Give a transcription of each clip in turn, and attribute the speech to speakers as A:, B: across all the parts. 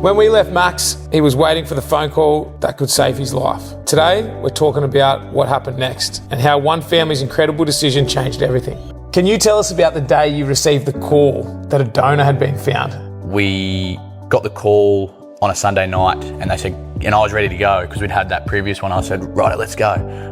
A: When we left Max, he was waiting for the phone call that could save his life. Today, we're talking about what happened next and how one family's incredible decision changed everything. Can you tell us about the day you received the call that a donor had been found?
B: We got the call on a Sunday night and they said, and I was ready to go because we'd had that previous one. I said, right, let's go.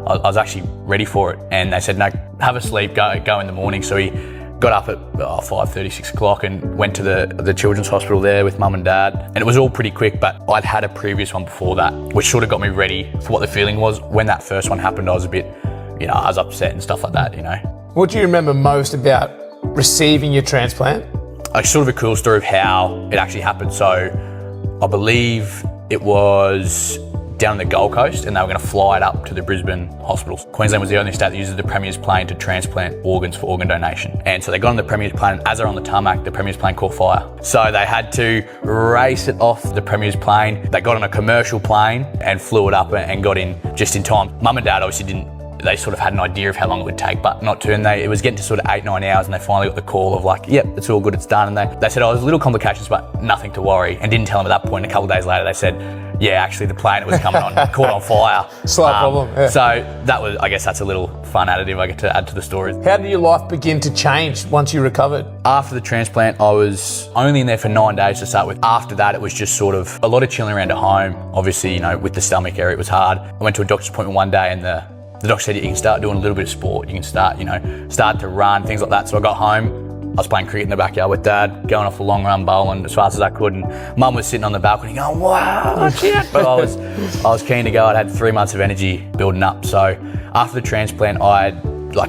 B: I was actually ready for it. And they said, no, have a sleep, go in the morning. So we got up at 5:30, 6 o'clock and went to the children's hospital there with mum and dad. And it was all pretty quick, but I'd had a previous one before that, which sort of got me ready for what the feeling was. When that first one happened, I was a bit, I was upset and stuff like that,
A: What do you remember most about receiving your transplant?
B: Sort of a cool story of how it actually happened. So I believe it was down on the Gold Coast and they were going to fly it up to the Brisbane hospitals. Queensland was the only state that uses the Premier's plane to transplant organs for organ donation. And so they got on the Premier's plane, and as they're on the tarmac, the Premier's plane caught fire. So they had to race it off the Premier's plane. They got on a commercial plane and flew it up and got in just in time. Mum and dad obviously didn't. They sort of had an idea of how long it would take, but not to. And it was getting to sort of 8-9 hours and they finally got the call of like, yep, it's all good, it's done. And they said, there's little complications, but nothing to worry. And didn't tell them at that point. A couple of days later, they said, yeah, actually the plane that was coming on caught on fire.
A: Slight problem. Yeah.
B: So that was, I guess that's a little fun additive I get to add to the story.
A: How did your life begin to change once you recovered?
B: After the transplant, I was only in there for 9 days to start with. After that, it was just sort of a lot of chilling around at home. Obviously, with the stomach area, it was hard. I went to a doctor's appointment one day and the doctor said, you can start doing a little bit of sport. You can start to run, things like that. So I got home, I was playing cricket in the backyard with dad, going off a long run bowling as fast as I could. And mum was sitting on the balcony going, wow, shit. But I was keen to go. I'd had 3 months of energy building up. So after the transplant, I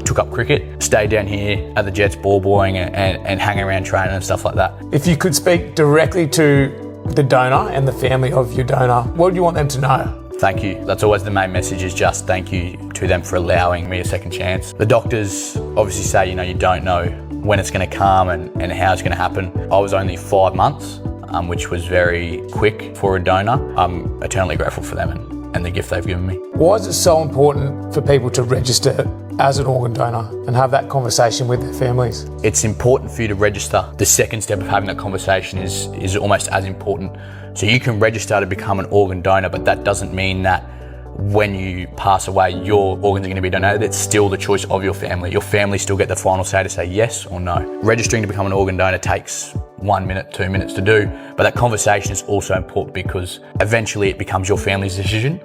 B: took up cricket, stayed down here at the Jets ball boying and hanging around training and stuff like that.
A: If you could speak directly to the donor and the family of your donor, what would you want them to know?
B: Thank you. That's always the main message, is just thank you to them for allowing me a second chance. The doctors obviously say, you don't know when it's going to come and how it's going to happen. I was only 5 months, which was very quick for a donor. I'm eternally grateful for them and the gift they've given me. Why
A: is it so important for people to register as an organ donor and have that conversation with their families?
B: It's important for you to register. The second step of having that conversation is almost as important. So you can register to become an organ donor, but that doesn't mean that when you pass away, your organs are going to be donated. It's still the choice of your family. Your family still get the final say to say yes or no. Registering to become an organ donor takes 1 minute, 2 minutes to do, but that conversation is also important because eventually it becomes your family's decision.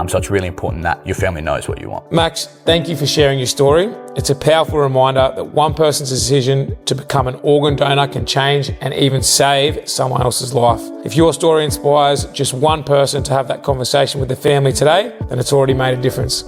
B: So it's really important that your family knows what you want.
A: Max, thank you for sharing your story. It's a powerful reminder that one person's decision to become an organ donor can change and even save someone else's life. If your story inspires just one person to have that conversation with their family today, then it's already made a difference.